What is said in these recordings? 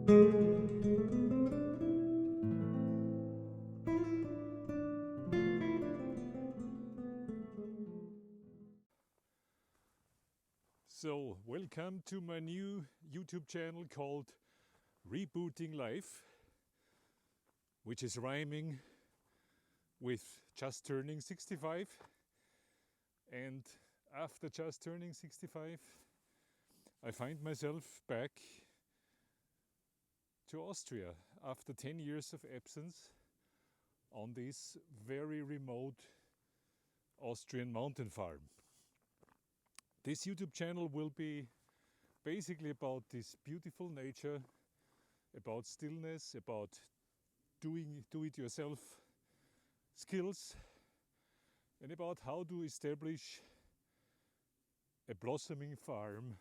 So, welcome to my new YouTube channel called Rebooting Life, which is rhyming with just turning 65. And after just turning 65, I find myself back to Austria after 10 years of absence on this very remote Austrian mountain farm. This YouTube channel will be basically about this beautiful nature, about stillness, about do-it-yourself skills, and about how to establish a blossoming farm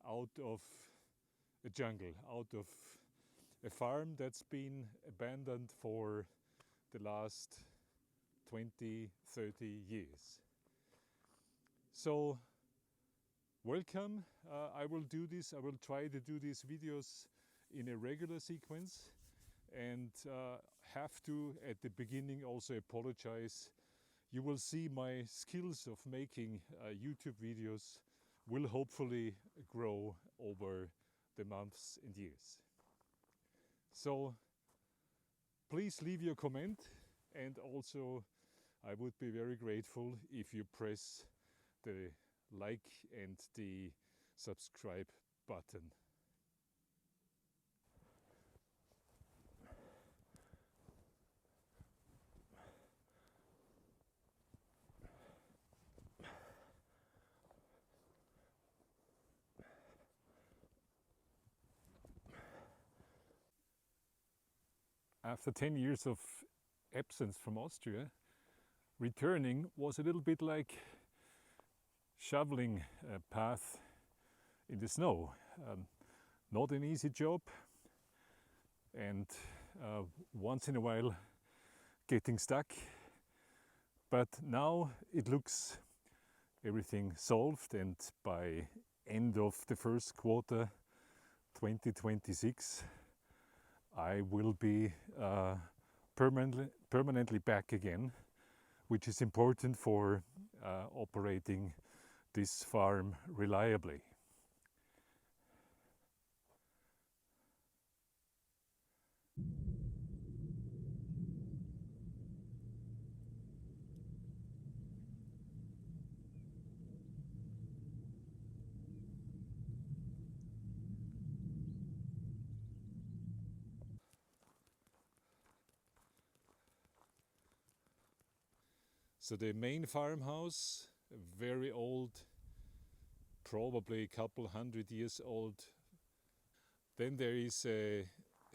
out of a jungle, out of a farm that's been abandoned for the last 20, 30 years. So, welcome. I will try to do these videos in a regular sequence, and have to at the beginning also apologize. You will see my skills of making YouTube videos will hopefully grow over the months and years. So please leave your comment, and also I would be very grateful if you press the like and the subscribe button. After 10 years of absence from Austria, returning was a little bit like shoveling a path in the snow. Not an easy job, and once in a while getting stuck. But now it looks everything solved, and by end of the first quarter 2026 I will be permanently back again, which is important for operating this farm reliably. So the main farmhouse, a very old, probably a couple 100 years old. Then there is a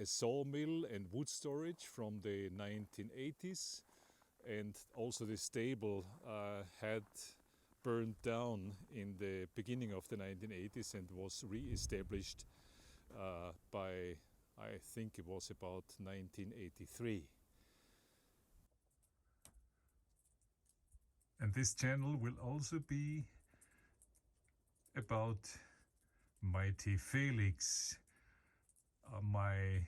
sawmill and wood storage from the 1980s, and also the stable had burned down in the beginning of the 1980s and was re-established by, I think it was about 1983. And this channel will also be about mighty Felix, my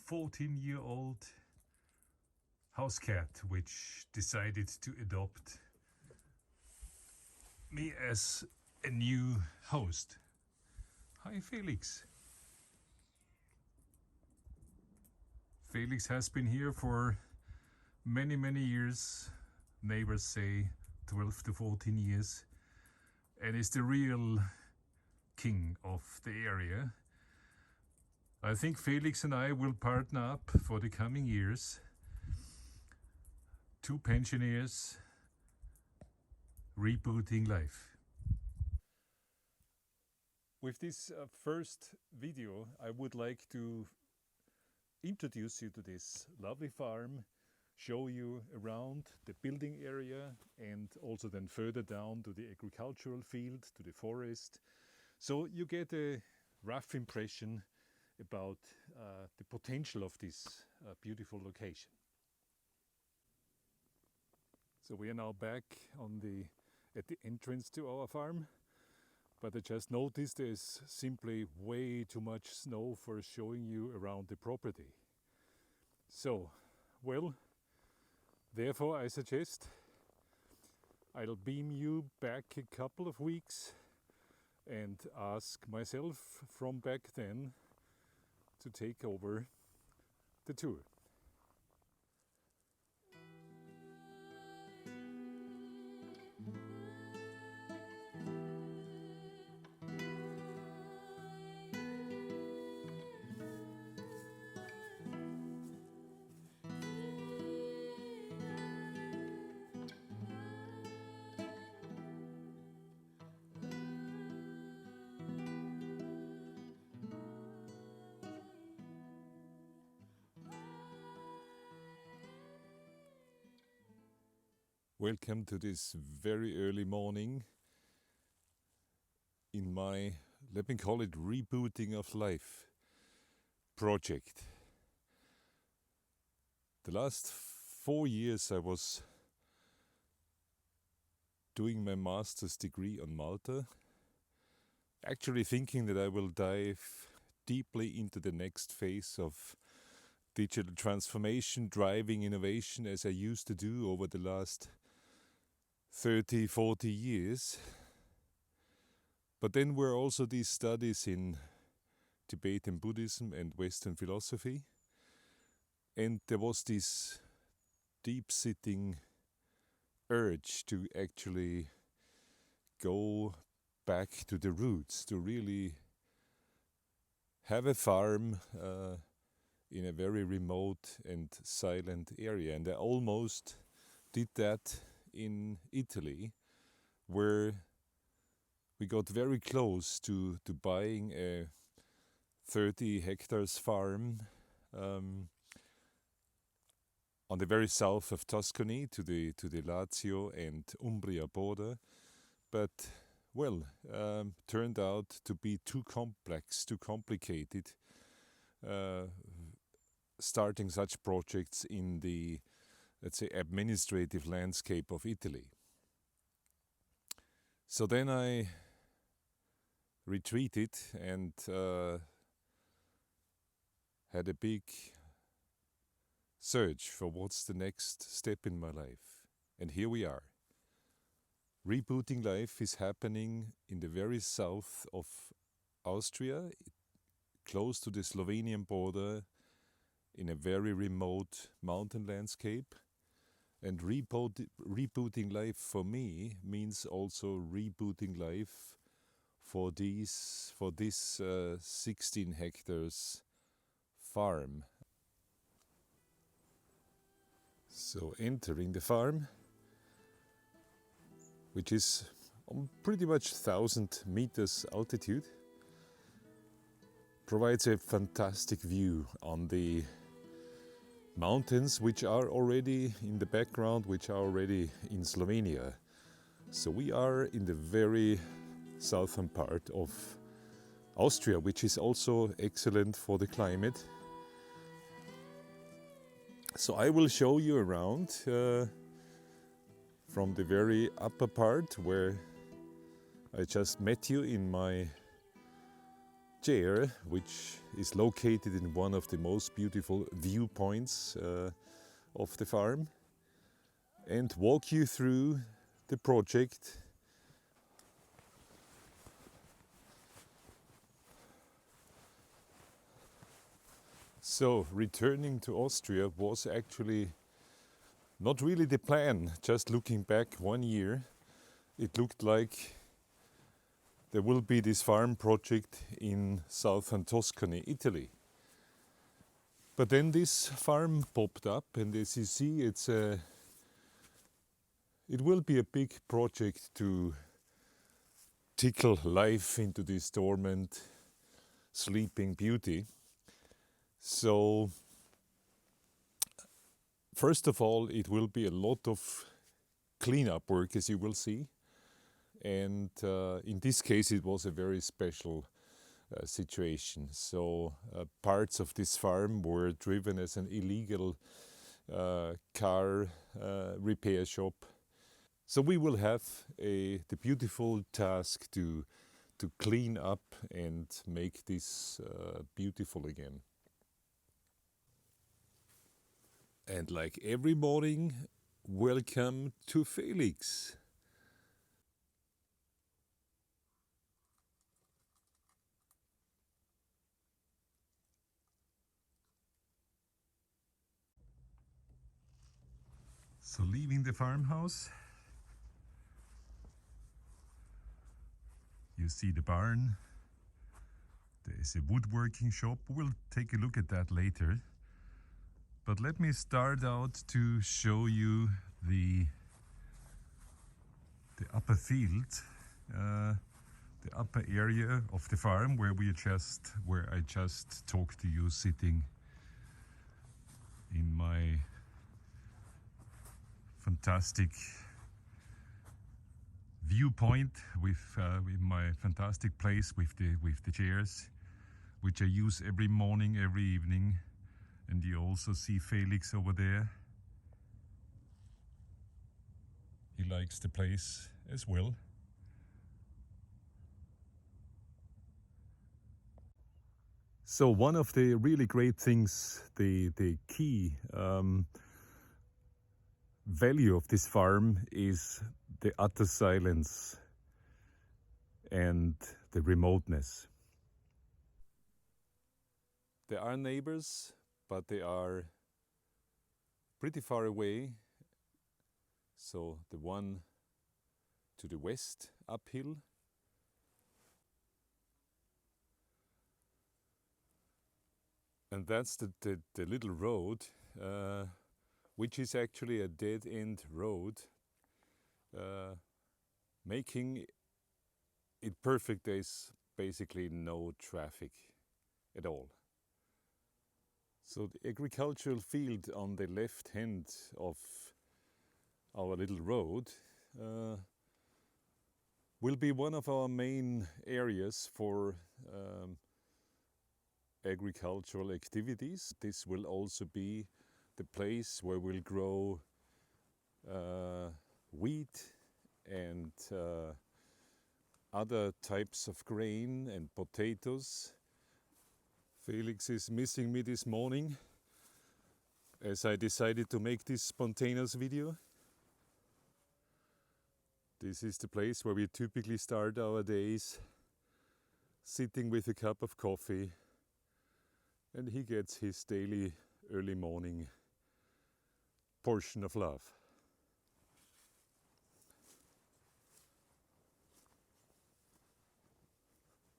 14-year-old house cat, which decided to adopt me as a new host. Hi Felix. Felix has been here for many years. Neighbors say 12 to 14 years, and is the real king of the area. I think Felix and I will partner up for the coming years. Two pensioners rebooting life. With this first video, I would like to introduce you to this lovely farm, show you around the building area, and also then further down to the agricultural field, to the forest. So you get a rough impression about the potential of this beautiful location. So we are now back at the entrance to our farm. but I just noticed there's simply way too much snow for showing you around the property. So, well, therefore I suggest I'll beam you back a couple of weeks and ask myself from back then to take over the tour. Welcome to this very early morning in my, let me call it, rebooting of life project. The last 4 years I was doing my master's degree on Malta, actually thinking that I will dive deeply into the next phase of digital transformation, driving innovation as I used to do over the last 30, 40 years. But then were also these studies in Tibetan Buddhism and Western philosophy. And there was this deep-sitting urge to actually go back to the roots, to really have a farm in a very remote and silent area. And I almost did that in Italy, where we got very close to buying a 30 hectares farm on the very south of Tuscany to the Lazio and Umbria border, but well, turned out to be too complex, too complicated, starting such projects in the, let's say, administrative landscape of Italy. So then I retreated and had a big search for what's the next step in my life. And here we are. Rebooting Life is happening in the very south of Austria, close to the Slovenian border, in a very remote mountain landscape. And rebooting life for me means also rebooting life for this 16 hectares farm. So entering the farm, which is on pretty much 1,000 meters altitude, provides a fantastic view on the mountains which are already in the background, which are already in Slovenia. So we are in the very southern part of Austria, which is also excellent for the climate. So I will show you around from the very upper part where I just met you in my chair, which is located in one of the most beautiful viewpoints of the farm, and walk you through the project. So returning to Austria was actually not really the plan. Just looking back 1 year, it looked like there will be this farm project in southern Tuscany, Italy. But then this farm popped up, and as you see, it will be a big project to tickle life into this dormant, sleeping beauty. So, first of all, it will be a lot of cleanup work, as you will see. And in this case, it was a very special situation. So parts of this farm were driven as an illegal car repair shop. So we will have the beautiful task to to clean up and make this beautiful again. And like every morning, welcome to Felix. So leaving the farmhouse, you see the barn. There is a woodworking shop. We'll take a look at that later. But let me start out to show you the upper field, the upper area of the farm where I just talked to you, sitting in my fantastic viewpoint with my fantastic place with the chairs, which I use every morning, every evening. And you also see Felix over there. He likes the place as well. So one of the really great things, the key value of this farm is the utter silence and the remoteness. There are neighbors, but they are pretty far away. So the one to the west uphill, and that's the little road, which is actually a dead-end road, making it perfect. There's basically no traffic at all. So the agricultural field on the left hand of our little road will be one of our main areas for agricultural activities. This will also be the place where we'll grow wheat and other types of grain and potatoes. Felix is missing me this morning as I decided to make this spontaneous video. This is the place where we typically start our days, sitting with a cup of coffee, and he gets his daily early morning portion of love.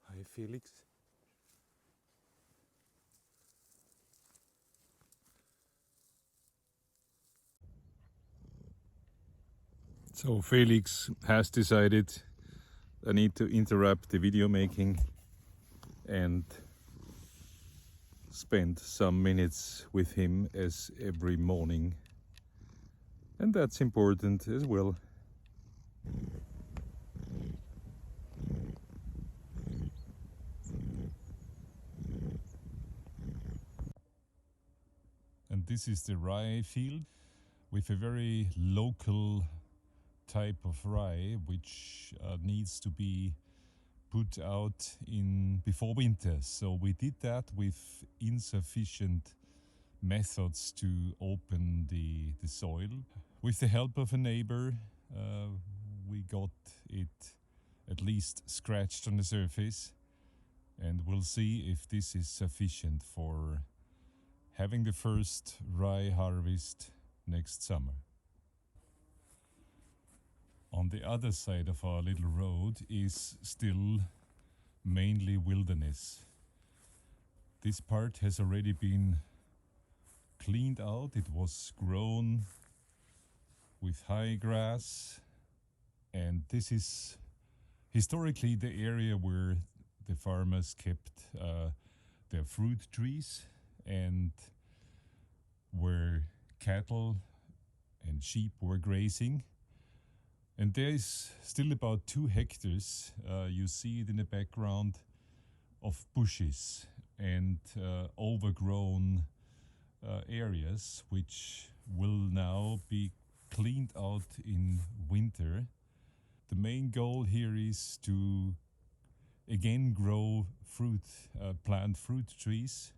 Hi, Felix. So Felix has decided I need to interrupt the video making and spend some minutes with him as every morning. And that's important as well. And this is the rye field with a very local type of rye which needs to be put out in before winter. So we did that with insufficient methods to open the soil. With the help of a neighbor, we got it at least scratched on the surface, and we'll see if this is sufficient for having the first rye harvest next summer. On the other side of our little road is still mainly wilderness. This part has already been cleaned out. It was grown with high grass, and this is historically the area where the farmers kept their fruit trees and where cattle and sheep were grazing. And there is still about 2 hectares, you see it in the background, of bushes and overgrown areas which will now be cleaned out in winter. The main goal here is to again grow fruit, plant fruit trees,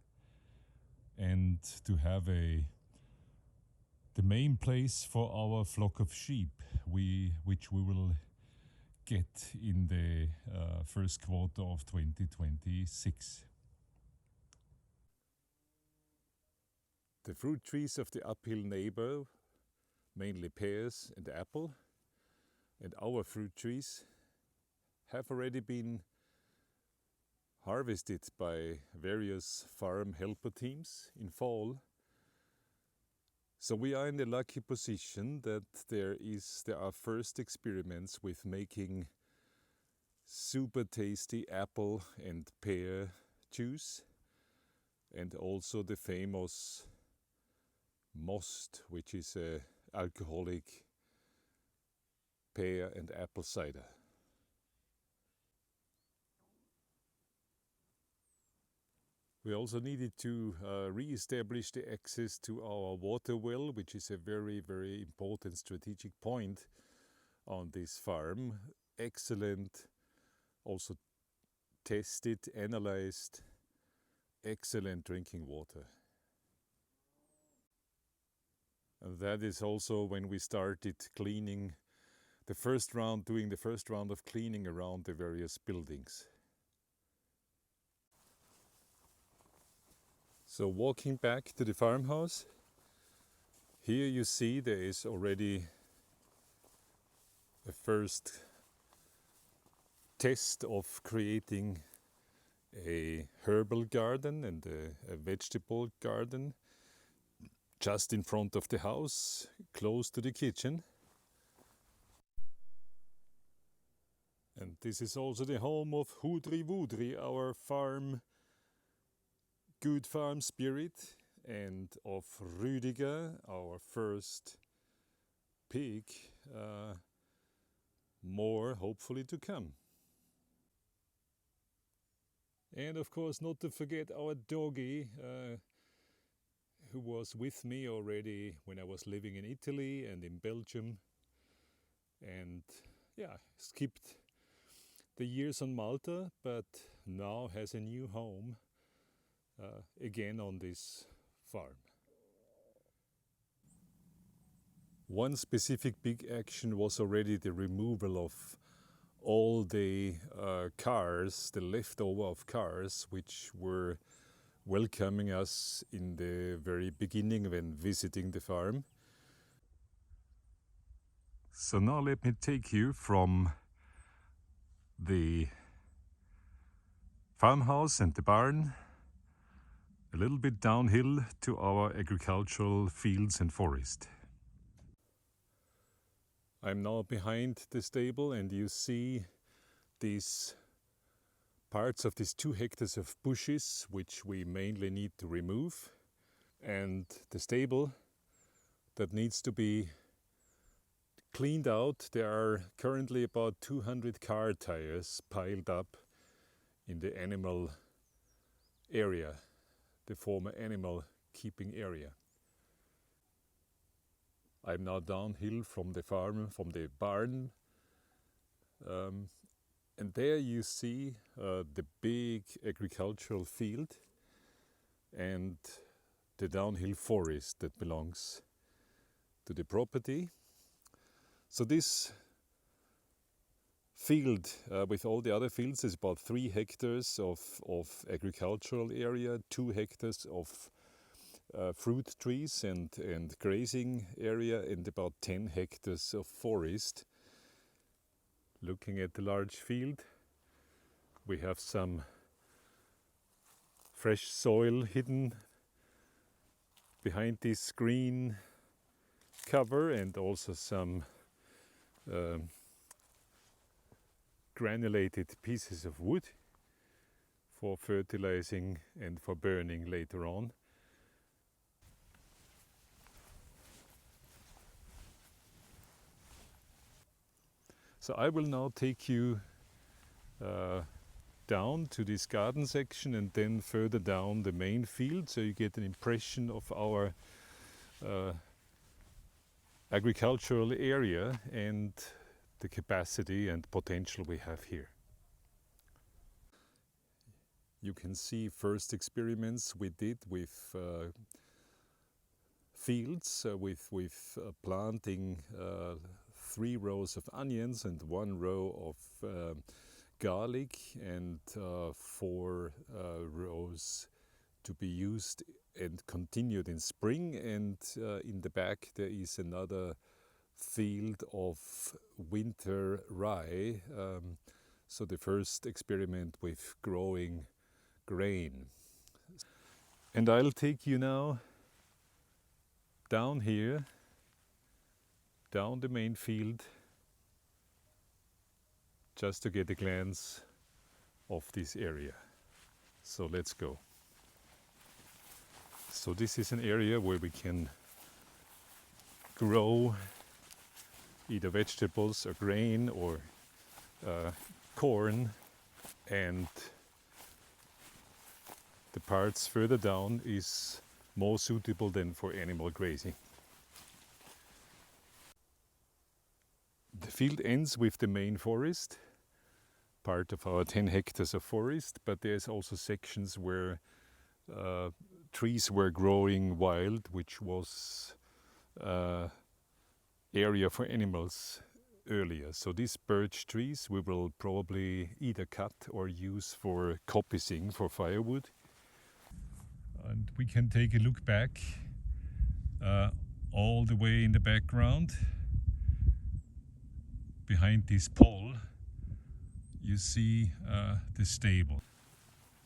and to have the main place for our flock of sheep, which we will get in the first quarter of 2026. The fruit trees of the uphill neighbor, mainly pears and apple, and our fruit trees have already been harvested by various farm helper teams in fall. So we are in the lucky position that there are first experiments with making super tasty apple and pear juice, and also the famous most, which is a alcoholic pear and apple cider. We also needed to re-establish the access to our water well, which is a very, very important strategic point on this farm. Excellent, also tested, analyzed, excellent drinking water. And that is also when we started cleaning doing the first round of cleaning around the various buildings. So walking back to the farmhouse, here you see there is already a first test of creating a herbal garden and a vegetable garden just in front of the house, close to the kitchen. And this is also the home of Hudri Wudri, our good farm spirit, and of Rüdiger, our first pig, more hopefully to come. And of course not to forget our doggy, who was with me already when I was living in Italy and in Belgium, and skipped the years on Malta, but now has a new home again on this farm. One specific big action was already the removal of all the cars, the leftover of cars, which were welcoming us in the very beginning when visiting the farm. So now let me take you from the farmhouse and the barn a little bit downhill to our agricultural fields and forest. I'm now behind the stable, and you see these parts of these 2 hectares of bushes, which we mainly need to remove, and the stable that needs to be cleaned out. There are currently about 200 car tires piled up in the animal area, the former animal keeping area. I'm now downhill from the farm, from the barn, and there you see the big agricultural field and the downhill forest that belongs to the property. So this field, with all the other fields, is about 3 hectares of agricultural area, 2 hectares of fruit trees and grazing area, and about 10 hectares of forest. Looking at the large field, we have some fresh soil hidden behind this green cover, and also some granulated pieces of wood for fertilizing and for burning later on. So I will now take you down to this garden section and then further down the main field, so you get an impression of our agricultural area and the capacity and potential we have here. You can see first experiments we did with fields, with planting 3 rows of onions and 1 row of garlic, and 4 rows to be used and continued in spring. And in the back there is another field of winter rye. So the first experiment with growing grain. And I'll take you now down here, down the main field, just to get a glance of this area. So let's go. So this is an area where we can grow either vegetables or grain or corn, and the parts further down is more suitable than for animal grazing. The field ends with the main forest, part of our 10 hectares of forest, but there's also sections where trees were growing wild, which was area for animals earlier. So these birch trees we will probably either cut or use for coppicing, for firewood. And we can take a look back all the way in the background. Behind this pole you see the stable.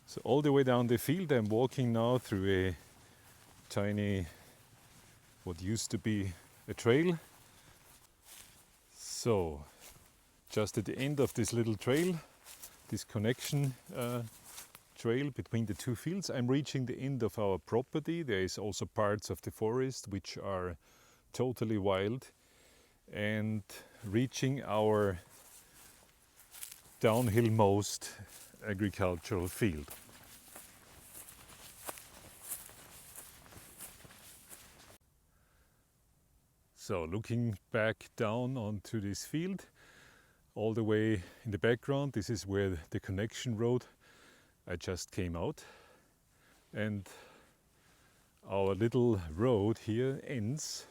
So all the way down the field I'm walking now through a tiny, what used to be a trail. So just at the end of this little trail, this connection trail between the 2 fields, I'm reaching the end of our property. There is also parts of the forest which are totally wild, and reaching our downhill most agricultural field. So looking back down onto this field, all the way in the background, this is where the connection road I just came out, and our little road here ends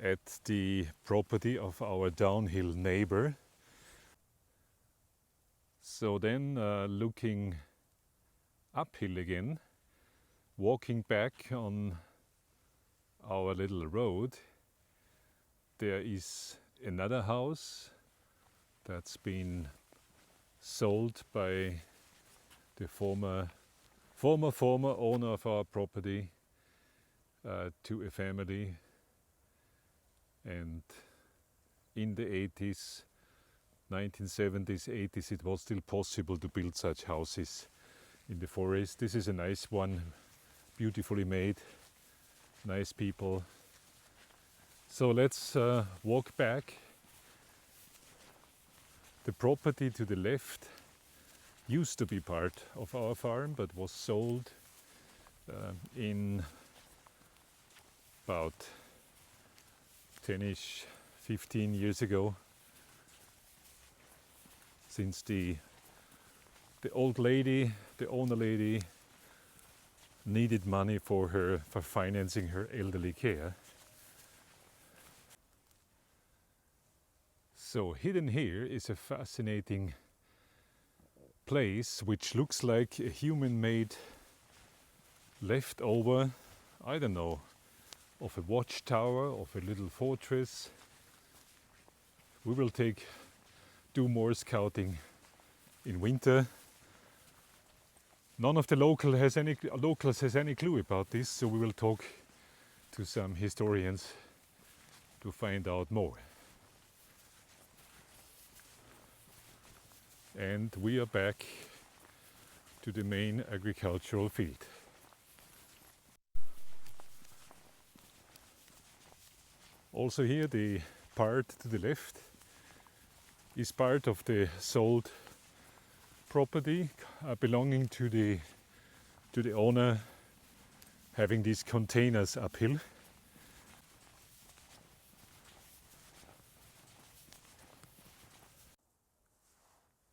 at the property of our downhill neighbor. So then looking uphill again, walking back on our little road, there is another house that's been sold by the former owner of our property to a family. And in the 80s, 1970s, 80s, it was still possible to build such houses in the forest. This is a nice one, beautifully made, nice people. So let's walk back. The property to the left used to be part of our farm, but was sold in about 10-ish, 15 years ago, since the old lady, the owner lady, needed money for financing her elderly care. So hidden here is a fascinating place which looks like a human-made leftover, I don't know, of a watchtower, of a little fortress. We will do more scouting in winter. None of the locals has any clue about this, so we will talk to some historians to find out more. And we are back to the main agricultural field. Also here, the part to the left is part of the sold property belonging to the owner, having these containers uphill.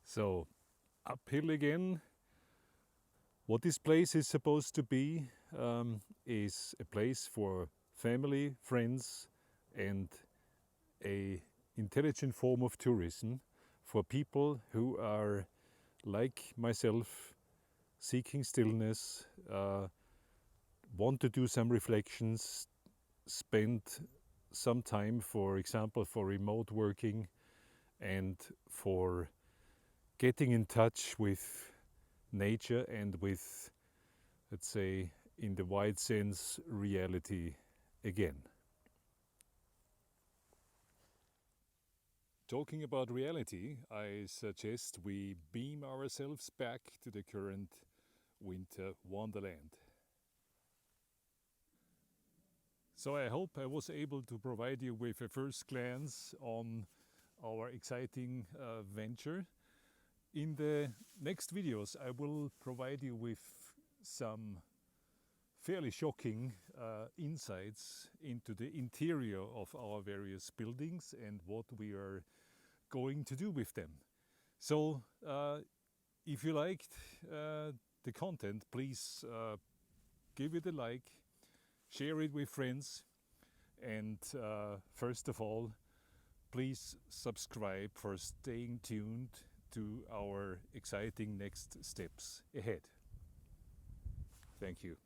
So uphill again, What this place is supposed to be is a place for family, friends, and a intelligent form of tourism for people who are, like myself, seeking stillness, want to do some reflections, spend some time, for example, for remote working and for getting in touch with nature and with, let's say, in the wide sense, reality again. Talking about reality, I suggest we beam ourselves back to the current winter wonderland. So I hope I was able to provide you with a first glance on our exciting venture. In the next videos I will provide you with some fairly shocking insights into the interior of our various buildings and what we are going to do with them. So if you liked the content, please give it a like, share it with friends, and first of all, please subscribe for staying tuned to our exciting next steps ahead. Thank you.